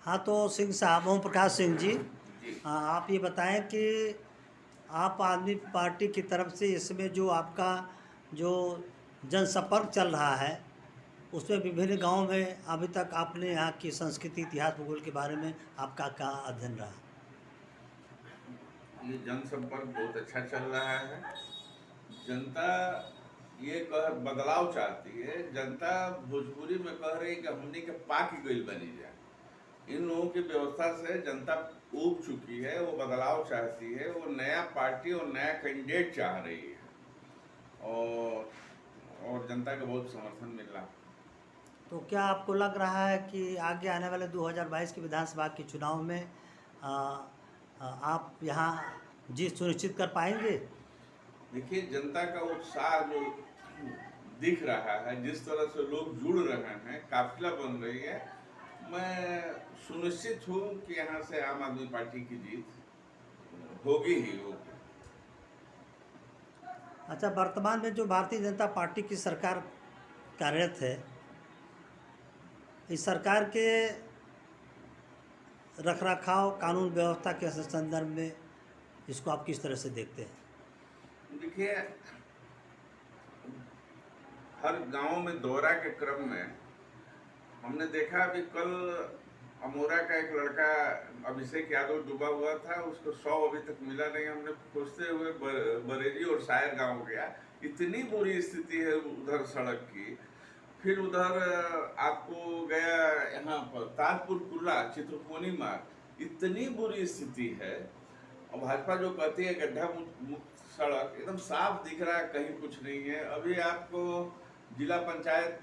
हाँ, तो सिंह साहब, ओम प्रकाश सिंह जी, जी। आप ये बताएं कि आप आदमी पार्टी की तरफ से इसमें जो आपका जो जनसंपर्क चल रहा है, उसमें विभिन्न गांव में अभी तक आपने यहाँ की संस्कृति, इतिहास, भूगोल के बारे में आपका क्या अध्ययन रहा? ये जनसंपर्क बहुत अच्छा चल रहा है। जनता ये कह बदलाव चाहती है। जनता भोजपुरी में कह रही है कि हमनी के पाक गइल बनी जाए। इन लोगों की व्यवस्था से जनता ऊब चुकी है। वो बदलाव चाहती है। वो नया पार्टी और नया कैंडिडेट चाह रही है। और जनता का बहुत समर्थन मिल रहा है। तो क्या आपको लग रहा है कि आगे आने वाले 2022 के विधानसभा के चुनाव में आ, आप यहाँ जीत सुनिश्चित कर पाएंगे? देखिए, जनता का उत्साह जो दिख रहा है, जिस तरह से लोग जुड़ रहे हैं, काफिला बन रही है, मैं सुनिश्चित हूँ कि यहाँ से आम आदमी पार्टी की जीत होगी ही होगी। अच्छा, वर्तमान में जो भारतीय जनता पार्टी की सरकार कार्यरत है, इस सरकार के रखरखाव, कानून व्यवस्था के संदर्भ में इसको आप किस तरह से देखते हैं? देखिए, हर गांव में दौरा के क्रम में हमने देखा, अभी कल अमोरा का एक लड़का अभिषेक यादव डूबा हुआ था, उसको 100 अभी तक मिला नहीं। हमने खोजते हुए बरेली और शायर गांव गया। इतनी बुरी स्थिति है उधर सड़क की। फिर उधर आपको गया यहाँ पर ताजपुर कुर्ला चित्रकोनी मार्ग, इतनी बुरी स्थिति है। और भाजपा जो कहती है गड्ढा मुक्त सड़क, एकदम साफ दिख रहा है, कहीं कुछ नहीं है। अभी आपको जिला पंचायत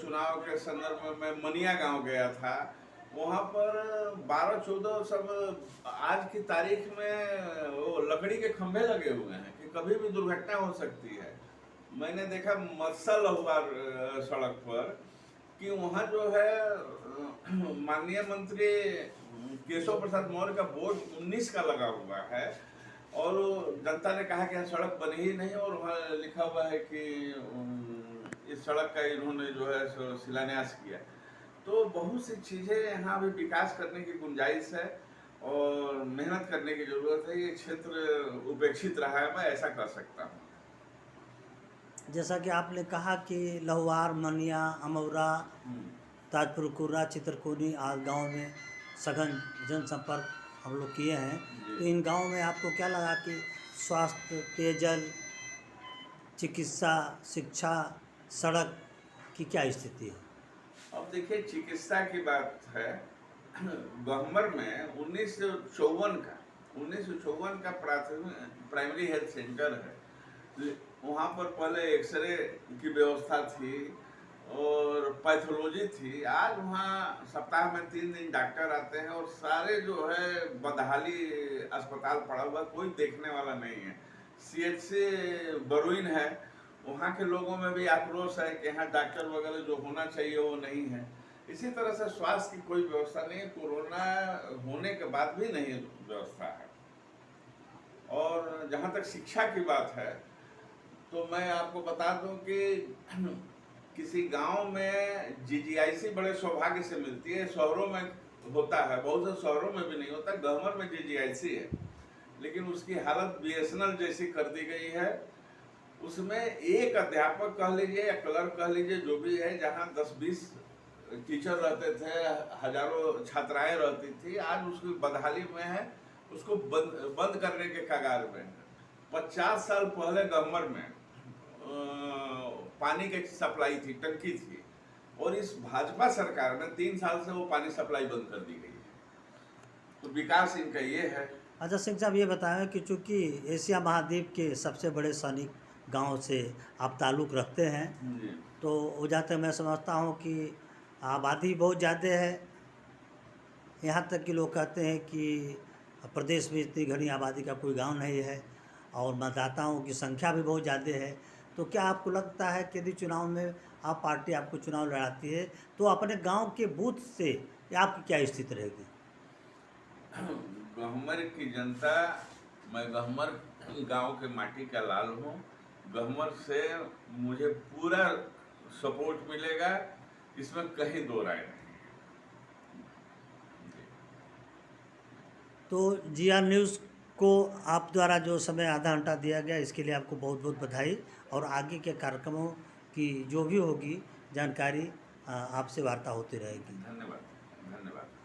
चुनाव के संदर्भ में मैं मनिया गांव गया था। वहाँ पर 12-14 सब आज की तारीख में वो लकड़ी के खंभे लगे हुए हैं कि कभी भी दुर्घटना हो सकती है। मैंने देखा मत्सल हुआ सड़क पर कि वहाँ जो है माननीय मंत्री केशव प्रसाद मौर्य का बोर्ड 19 का लगा हुआ है। और जनता ने कहा कि यहाँ सड़क बनी ही नहीं, और वहाँ लिखा हुआ है कि इस सड़क का इन्होंने जो है शिलान्यास किया। तो बहुत सी चीज़ें यहाँ अभी विकास करने की गुंजाइश है और मेहनत करने की जरूरत है। ये क्षेत्र उपेक्षित रहा है, मैं ऐसा कर सकता हूँ। जैसा कि आपने कहा कि लहुआर, मनिया, अमौरा, ताजपुर कुर्रा, चित्रकोनी आदि गाँव में सघन जनसंपर्क हम लोग किए हैं। तो इन गाँव में आपको क्या लगा कि स्वास्थ्य, पेयजल, चिकित्सा, शिक्षा, सड़क की क्या स्थिति है? अब देखिए, चिकित्सा की बात है। गहमर में 1954 का प्राइमरी हेल्थ सेंटर है। वहाँ पर पहले एक्सरे की व्यवस्था थी और पैथोलॉजी थी। आज वहाँ सप्ताह में 3 दिन डॉक्टर आते हैं और सारे जो है बदहाली अस्पताल पड़ा हुआ, कोई देखने वाला नहीं है। CHC बरुइन है, वहाँ के लोगों में भी आक्रोश है कि यहाँ डॉक्टर वगैरह जो होना चाहिए वो नहीं है। इसी तरह से स्वास्थ्य की कोई व्यवस्था नहीं है। कोरोना होने के बाद भी नहीं व्यवस्था है। और जहाँ तक शिक्षा की बात है, तो मैं आपको बता दूं कि किसी गांव में GGIC बड़े सौभाग्य से मिलती है। शहरों में होता है, बहुत से शहरों में भी नहीं होता। गहमर में GGIC है, लेकिन उसकी हालत BSNL जैसी कर दी गई है। उसमें एक अध्यापक कह लीजिए या क्लर्क कह लीजिए, जो भी है, जहाँ 10-20 टीचर रहते थे, हजारों छात्राएं रहती थी, आज उसकी बदहाली में है। उसको बंद करने के कगार में है। 50 साल पहले गहमर में पानी की सप्लाई थी, टंकी थी, और इस भाजपा सरकार में 3 साल से वो पानी सप्लाई बंद कर दी गई है। तो विकास इनका ये है। अच्छा सिंह साहब, ये बताएं कि चूँकि एशिया महाद्वीप के सबसे बड़े सैनिक गांव से आप ताल्लुक़ रखते हैं, जी। तो वो जाते मैं समझता हूँ कि आबादी बहुत ज़्यादा है। यहाँ तक कि लोग कहते हैं कि प्रदेश में इतनी घनी आबादी का कोई गांव नहीं है, और मतदाताओं की संख्या भी बहुत ज़्यादा है। तो क्या आपको लगता है कि यदि चुनाव में आप पार्टी आपको चुनाव लड़ाती है, तो अपने गांव के बूथ से आपकी क्या स्थिति रहेगी? गहमर की जनता, मैं गहमर गांव के माटी का लाल हूँ। गहमर से मुझे पूरा सपोर्ट मिलेगा, इसमें कहीं दो राय नहीं। तो GR न्यूज़ को आप द्वारा जो समय आधा घंटा दिया गया, इसके लिए आपको बहुत बहुत बधाई। और आगे के कार्यक्रमों की जो भी होगी जानकारी आपसे वार्ता होती रहेगी। धन्यवाद। धन्यवाद।